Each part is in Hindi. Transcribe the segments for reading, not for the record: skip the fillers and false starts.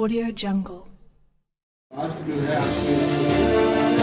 Audio Jungle. लास्ट जो है आपके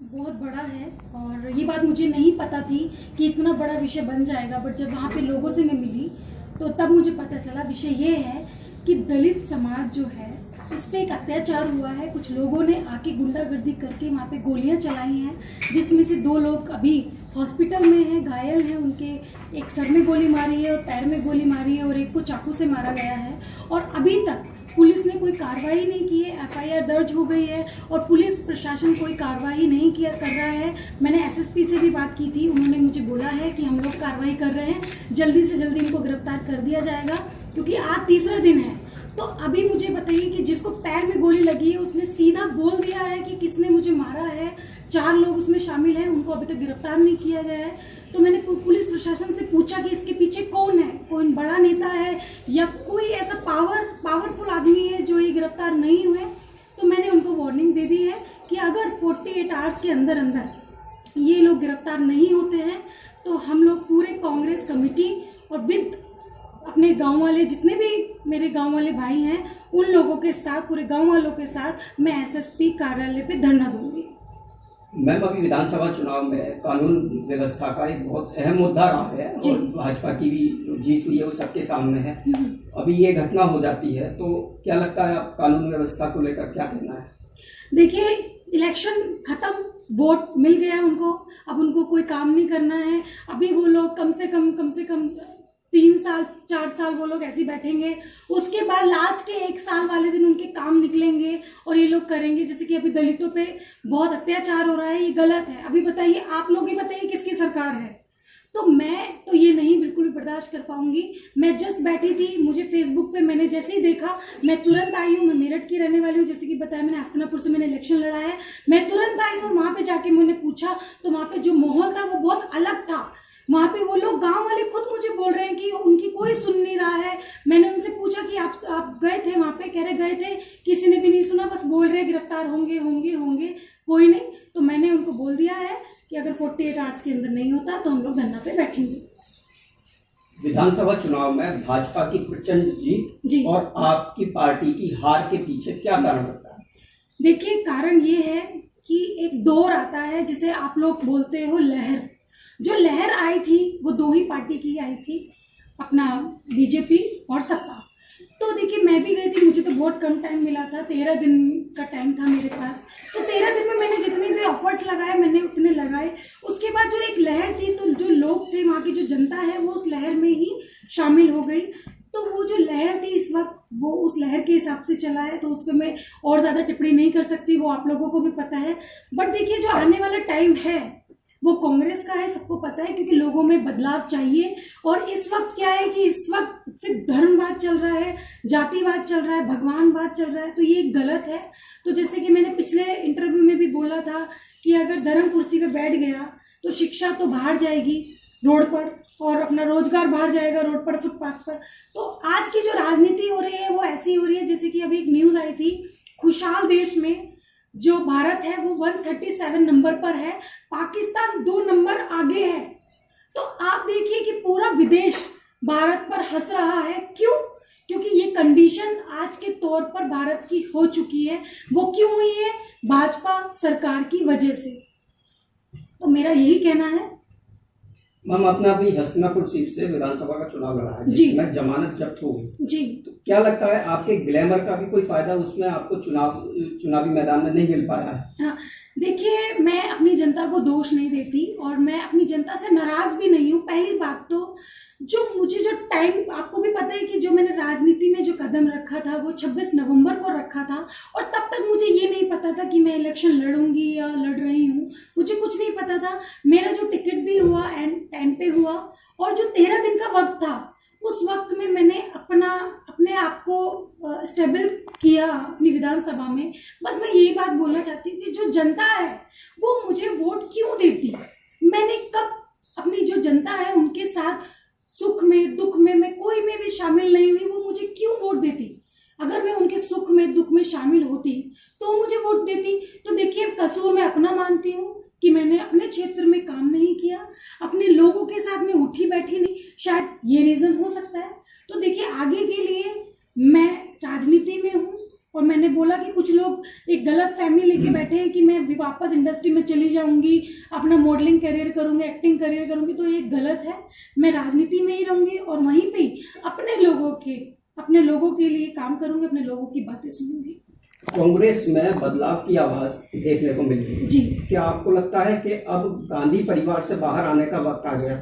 बहुत बड़ा है और ये बात मुझे नहीं पता थी कि इतना बड़ा विषय बन जाएगा। बट जब वहाँ पे लोगों से मैं मिली तो तब मुझे पता चला विषय ये है कि दलित समाज जो है उस पर एक अत्याचार हुआ है। कुछ लोगों ने आके गुंडागर्दी करके वहाँ पे गोलियां चलाई हैं, जिसमें से 2 लोग अभी हॉस्पिटल में हैं, घायल हैं। उनके एक सर में गोली मारी है और पैर में गोली मारी है और एक को चाकू से मारा गया है। और अभी तक पुलिस ने कोई कार्रवाई नहीं की है। एफआईआर दर्ज हो गई है और पुलिस प्रशासन कोई कार्रवाई नहीं कर रहा है। मैंने एसएसपी से भी बात की थी, उन्होंने मुझे बोला है कि हम लोग कार्रवाई कर रहे हैं, जल्दी से जल्दी इनको गिरफ्तार कर दिया जाएगा, क्योंकि आज तीसरा दिन है। तो अभी मुझे बताइए कि जिसको पैर में गोली लगी है उसने सीधा बोल दिया है कि किसने मुझे मारा है। 4 लोग उसमें शामिल हैं, उनको अभी तक गिरफ्तार नहीं किया गया है। तो मैंने पुलिस प्रशासन से पूछा कि इसके पीछे कौन है, कोई बड़ा नेता है या कोई ऐसा पावरफुल आदमी है जो ये गिरफ्तार नहीं हुए। तो मैंने उनको वार्निंग दे दी है कि अगर 48 आवर्स के अंदर अंदर ये लोग गिरफ्तार नहीं होते हैं तो हम लोग पूरे कांग्रेस कमेटी और विद अपने गांव वाले, जितने भी मेरे गांव वाले भाई हैं, उन लोगों के साथ, पूरे गांव वालों के साथ मैं एसएसपी कार्यालय पे धरना दूंगी। मैम, अभी विधानसभा चुनाव में कानून व्यवस्था का एक बहुत अहम मुद्दा रहा है और भाजपा की भी जो जीत हुई है वो सबके सामने है। अभी ये घटना हो जाती है तो क्या लगता है, आप कानून व्यवस्था को लेकर क्या कहना है? देखिए, इलेक्शन खत्म, वोट मिल गया उनको, अब उनको कोई काम नहीं करना है। अभी वो लोग कम से कम 3 साल 4 साल वो लोग ऐसे ही बैठेंगे। उसके बाद लास्ट के 1 साल वाले दिन उनके काम निकलेंगे और ये लोग करेंगे। जैसे कि अभी दलितों पे बहुत अत्याचार हो रहा है, ये गलत है। अभी बताइए, आप लोग ही बताइए किसकी सरकार है। तो मैं तो ये नहीं बिल्कुल भी बर्दाश्त कर पाऊंगी। मैं जस्ट बैठी थी, मुझे फेसबुक पे मैंने जैसे ही देखा, मैं तुरंत आई हूँ। मैं मेरठ की रहने वाली हूँ, जैसे कि बताया मैंने हस्तिनापुर से मैंने इलेक्शन लड़ा है। मैं तुरंत आई हूँ, वहां पे जाके मैंने पूछा तो वहां पे जो माहौल था वो बहुत अलग था। वहां पे वो लोग, गांव वाले खुद मुझे बोल रहे हैं कि उनकी कोई सुन नहीं रहा है। मैंने उनसे पूछा कि आप गए थे वहां पे, कह रहे गए थे, किसी ने भी नहीं सुना, बस बोल रहे गिरफ्तार होंगे होंगे होंगे, कोई नहीं। तो मैंने उनको बोल दिया है कि अगर 48 आवर्स के अंदर नहीं होता तो हम लोग धरना पे बैठेंगे। विधानसभा चुनाव में भाजपा की प्रचंड जीत और आपकी पार्टी की हार के पीछे क्या कारण होता है? देखिए, कारण ये है कि एक दौर आता है जिसे आप लोग बोलते हो लहर। जो लहर आई थी वो 2 ही पार्टी की आई थी, अपना बीजेपी और सपा। तो देखिए, मैं भी गई थी, मुझे तो बहुत कम टाइम मिला था, 13 दिन का टाइम था मेरे पास। तो 13 दिन में मैंने जितने भी ऑफर्स लगाए मैंने उतने लगाए। उसके बाद जो एक लहर थी, तो जो लोग थे, वहाँ की जो जनता है, वो उस लहर में ही शामिल हो गई। तो वो जो लहर थी इस वक्त, वो उस लहर के हिसाब से चला है, तो उस पर मैं और ज़्यादा टिप्पणी नहीं कर सकती, वो आप लोगों को भी पता है। बट देखिए, जो आने वाला टाइम है वो कांग्रेस का है, सबको पता है, क्योंकि लोगों में बदलाव चाहिए। और इस वक्त क्या है कि इस वक्त सिर्फ धर्मवाद चल रहा है, जातिवाद चल रहा है, भगवानवाद चल रहा है, तो ये गलत है। तो जैसे कि मैंने पिछले इंटरव्यू में भी बोला था कि अगर धर्म कुर्सी पे बैठ गया तो शिक्षा तो बाहर जाएगी रोड पर, और अपना रोजगार बाहर जाएगा रोड पर, फुटपाथ पर। तो आज की जो राजनीति हो रही है वो ऐसी हो रही है, जैसे कि अभी एक न्यूज आई थी, खुशहाल देश में जो भारत है वो 137 नंबर पर है, पाकिस्तान 2 नंबर आगे है। तो आप देखिए कि पूरा विदेश भारत पर हंस रहा है। क्यों? क्योंकि ये कंडीशन आज के तौर पर भारत की हो चुकी है। वो क्यों हुई है? भाजपा सरकार की वजह से। तो मेरा यही कहना है। मैम, अपना अभी हस्तिनापुर सीट से विधानसभा का चुनाव लड़ा है, जिसमें जमानत जब्त हो गई जी, तो क्या लगता है आपके ग्लैमर का भी कोई फायदा उसमें आपको चुनावी मैदान में नहीं मिल पाया है? हाँ, देखिए, मैं अपनी जनता को दोष नहीं देती और मैं अपनी जनता से नाराज भी नहीं हूँ। पहली बात तो जो मुझे जो टाइम, आपको भी पता है कि जो मैंने राजनीति में जो कदम रखा था वो 26 नवंबर को रखा था, और तब तक मुझे ये नहीं पता था कि मैं इलेक्शन लड़ूंगी या लड़ रही हूँ, मुझे कुछ नहीं पता था। मेरा जो टिकट भी हुआ एंड टाइम पे हुआ, और जो 13 दिन का वक्त था उस वक्त में मैंने अपने आप को स्टेबल किया अपनी विधानसभा में। बस मैं यही बात बोलना चाहती हूँ कि जो जनता है वो मुझे वोट क्यों देती है। मैंने कब अपनी जो जनता है उनके साथ सुख में दुख में मैं कोई में भी शामिल नहीं हुई, वो मुझे क्यों वोट देती। अगर मैं उनके सुख में दुख में शामिल होती तो मुझे वोट देती। तो देखिए, कसूर मैं अपना मानती हूँ कि मैंने अपने क्षेत्र में काम नहीं किया, अपने लोगों के साथ में उठी बैठी नहीं, शायद ये रीजन हो सकता है। तो देखिए, आगे के लिए मैं राजनीति में हूँ और मैंने बोला कि कुछ लोग एक गलत फहमी लेके बैठे हैं कि मैं वापस इंडस्ट्री में चली जाऊंगी, अपना मॉडलिंग करियर करूंगी, एक्टिंग करियर करूंगी, तो ये गलत है। मैं राजनीति में ही रहूंगी और वहीं पे अपने लोगों के लिए काम करूंगी, अपने लोगों की बातें सुनूंगी। कांग्रेस में बदलाव की आवाज देखने को मिल रही है जी। क्या आपको लगता है कि अब गांधी परिवार से बाहर आने का वक्त आ गया?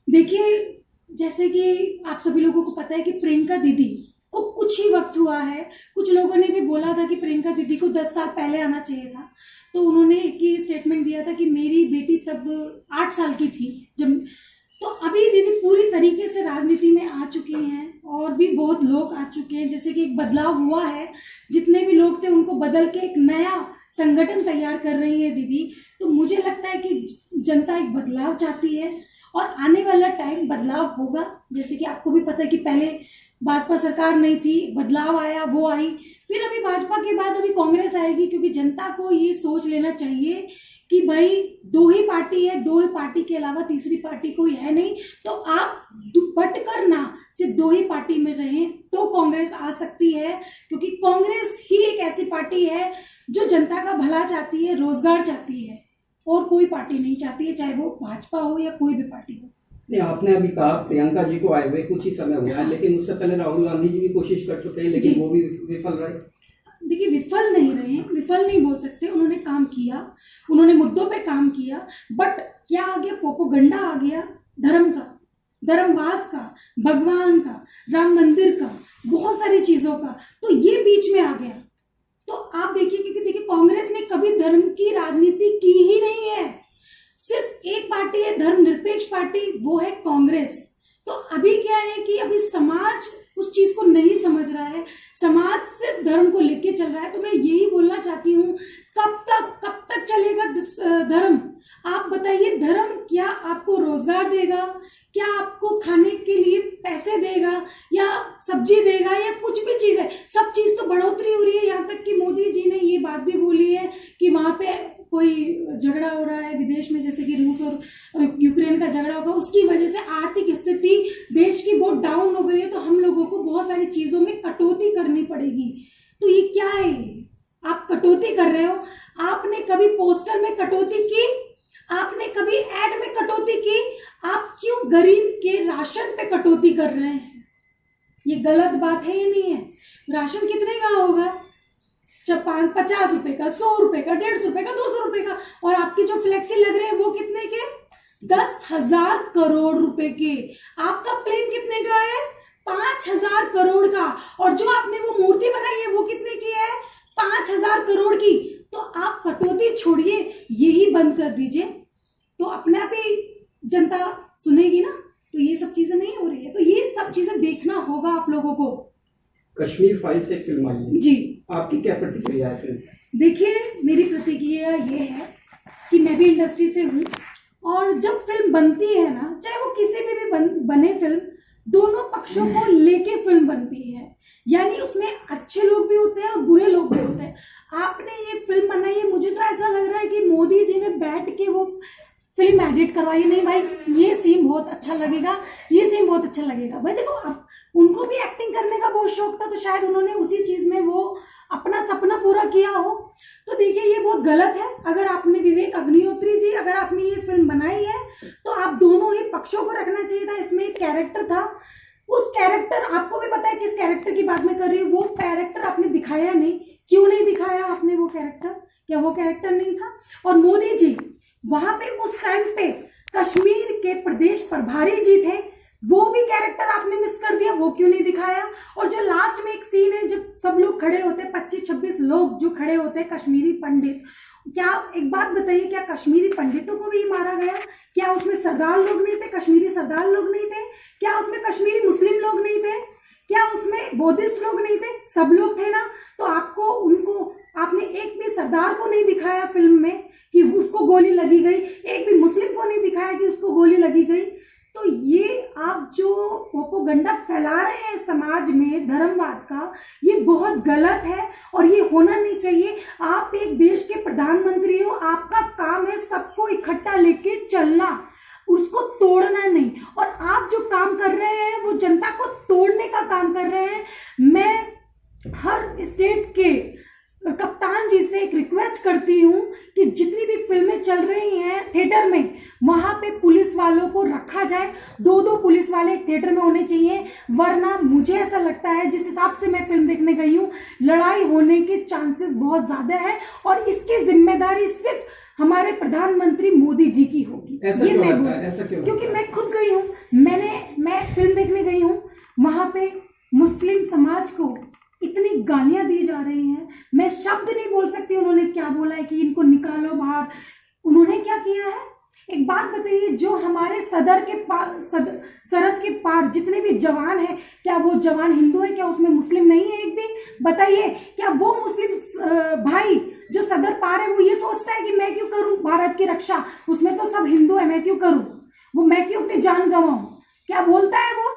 देखिए, जैसे कि आप सभी लोगों को पता है कि प्रियंका दीदी को कुछ ही वक्त हुआ है, कुछ लोगों ने भी बोला था कि प्रियंका दीदी को 10 साल पहले आना चाहिए था, तो उन्होंने एक ही स्टेटमेंट दिया था कि मेरी बेटी तब 8 साल की थी जब। तो अभी दीदी पूरी तरीके से राजनीति में आ चुकी हैं और भी बहुत लोग आ चुके हैं, जैसे कि एक बदलाव हुआ है, जितने भी लोग थे उनको बदल के एक नया संगठन तैयार कर रही है दीदी। तो मुझे लगता है कि जनता एक बदलाव चाहती है और आने वाला टाइम बदलाव होगा। जैसे कि आपको भी पता है कि पहले भाजपा सरकार नहीं थी, बदलाव आया, वो आई, फिर अभी भाजपा के बाद अभी कांग्रेस आएगी, क्योंकि जनता को ये सोच लेना चाहिए कि भाई 2 ही पार्टी है, 2 ही पार्टी के अलावा तीसरी पार्टी कोई है नहीं। तो आप बट कर ना सिर्फ 2 ही पार्टी में रहें तो कांग्रेस आ सकती है, क्योंकि कांग्रेस ही एक ऐसी पार्टी है जो जनता का भला चाहती है, रोजगार चाहती है, और कोई पार्टी नहीं चाहती है, चाहे वो भाजपा हो या कोई भी पार्टी हो। नहीं, आपने अभी कहा प्रियंका जी को आए हुए कुछ ही समय हुआ है, लेकिन उससे पहले राहुल गांधी जी भी कोशिश कर चुके हैं, लेकिन वो भी विफल रहे। देखिए, विफल नहीं बोल सकते, उन्होंने काम किया, उन्होंने मुद्दों पे काम किया, बट क्या आ गया, प्रोपेगेंडा आ गया धर्म का, धर्मवाद का, भगवान का, राम मंदिर का, बहुत सारी चीजों का, तो ये बीच में आ गया। तो आप देखिए, क्योंकि देखिए कांग्रेस ने कभी धर्म की राजनीति की ही नहीं है, सिर्फ एक पार्टी है धर्मनिरपेक्ष पार्टी, वो है कांग्रेस। तो अभी क्या है कि अभी समाज उस चीज को नहीं समझ रहा है, समाज सिर्फ धर्म को लेके चल रहा है। तो मैं यही बोलना चाहती हूँ, कब तक चलेगा धर्म? आप बताइए, धर्म क्या आपको रोजगार देगा, क्या आपको खाने के लिए पैसे देगा या सब्जी देगा या कुछ भी चीज है? सब चीज तो बढ़ोतरी हो रही है। यहाँ तक कि मोदी जी ने ये बात भी बोली है कि वहां पे कोई झगड़ा हो रहा है विदेश में, जैसे कि रूस और यूक्रेन का झगड़ा होगा, उसकी वजह से आर्थिक स्थिति देश की बहुत डाउन हो गई है, तो हम लोगों को बहुत सारी चीजों में कटौती करनी पड़ेगी। तो ये क्या है? आप कटौती कर रहे हो। आपने कभी पोस्टर में कटौती की? आपने कभी एड में कटौती की? आप क्यों गरीब के राशन पे कटौती कर रहे हैं? ये गलत बात है या नहीं है? राशन कितने का होगा? 50 रुपए का, 100 रुपए का, 150 रुपए का, 200 रुपए का, और आपके जो फ्लेक्सी लग रहे हैं वो कितने के? 10,000 करोड़ रुपए के। आपका प्लेन कितने का है? 5,000 करोड़ का। और जो आपने वो मूर्ति बनाई है वो कितने की है? 5,000 करोड़ की। तो आप कटौती छोड़िए, यही बंद कर दीजिए, तो अपने आप ही जनता सुनेगी ना। तो ये सब चीजें नहीं हो रही है, तो ये सब चीजें देखना होगा आप लोगों को। कश्मीर फाइल से फिल्म आई है जी, आपकी क्या प्रतिक्रिया है फिल्म? देखिए, मेरी प्रतिक्रिया ये है कि मैं भी इंडस्ट्री से हूँ, और जब फिल्म बनती है ना, चाहे वो किसी भी बने फिल्म, दोनों पक्षों को लेके फिल्म बनती है। यानी उसमें अच्छे लोग भी होते हैं और बुरे लोग भी होते हैं। आपने ये फिल्म बनाई है, मुझे तो ऐसा लग रहा है कि मोदी जी ने बैठ के वो फिल्म एडिट करवाई। नहीं भाई, ये सीन बहुत अच्छा लगेगा, ये सीन बहुत अच्छा लगेगा। भाई देखो, अब उनको भी एक्टिंग करने का बहुत शौक था, तो शायद उन्होंने उसी चीज में वो अपना सपना पूरा किया हो। तो देखिए, ये बहुत गलत है। अगर आपने विवेक अग्निहोत्री जी, अगर आपने ये फिल्म बनाई है, तो आप दोनों ही पक्षों को रखना चाहिए था। इसमें एक कैरेक्टर था, उस कैरेक्टर, आपको भी पता है किस कैरेक्टर की बात मैं कर रही हूँ, वो कैरेक्टर आपने दिखाया नहीं। क्यों नहीं दिखाया आपने वो कैरेक्टर? क्या वो कैरेक्टर नहीं था? और मोदी जी वहां पे उस टाइम पे कश्मीर के प्रदेश प्रभारी जी थे, वो भी कैरेक्टर आपने मिस कर दिया, वो क्यों नहीं दिखाया। और जो लास्ट में एक सीन है जब सब लोग खड़े होते हैं, 25-26 लोग जो खड़े होते हैं, कश्मीरी पंडित, क्या एक बात बताइए, क्या कश्मीरी पंडितों को भी मारा गया? क्या उसमें सरदार लोग नहीं थे, कश्मीरी सरदार लोग नहीं थे? क्या उसमें कश्मीरी मुस्लिम लोग नहीं थे? क्या उसमें बौद्धिस्ट लोग नहीं थे? सब लोग थे ना। तो आपको उनको, आपने एक भी सरदार को नहीं दिखाया फिल्म में कि उसको गोली लगी गई, एक भी मुस्लिम को नहीं दिखाया कि उसको गोली लगी गई। तो ये आप जो प्रोपेगेंडा फैला रहे हैं समाज में धर्मवाद का, ये बहुत गलत है और ये होना नहीं चाहिए। आप एक देश के प्रधानमंत्री हो, आपका काम है सबको इकट्ठा लेके चलना, उसको तोड़ना नहीं। और आप जो काम कर रहे हैं वो जनता को तोड़ने का काम कर रहे हैं। मैं हर स्टेट के कप्तान जी से एक रिक्वेस्ट करती हूँ कि जितनी भी फिल्में चल रही हैं थिएटर में, वहां पे पुलिस वालों को रखा जाए। 2-2 पुलिस वाले थिएटर में होने चाहिए, वरना मुझे ऐसा लगता है, जिस हिसाब से मैं फिल्म देखने गई हूँ, लड़ाई होने के चांसेस बहुत ज्यादा है और इसकी जिम्मेदारी सिर्फ हमारे प्रधानमंत्री मोदी जी की होगी। ऐसा क्यों लगता है? ऐसा क्यों? क्योंकि मैं खुद गई हूँ, मैं फिल्म देखने गई हूँ, वहां पे मुस्लिम समाज को इतनी गालियां दी जा रही हैं, मैं शब्द नहीं बोल सकती उन्होंने क्या बोला है कि इनको निकालो बाहर। उन्होंने क्या किया है? एक बात बताइए, जो हमारे सरहद के पार जितने भी जवान हैं, क्या वो जवान हिंदू है? क्या उसमें मुस्लिम नहीं है एक भी? बताइए, क्या वो मुस्लिम भाई जो सदर पार है वो ये सोचता है कि मैं क्यों करूं भारत की रक्षा, उसमें तो सब हिंदू है, मैं क्यों करूं, वो मैं क्यों अपनी जान गंवाऊं? क्या बोलता है वो?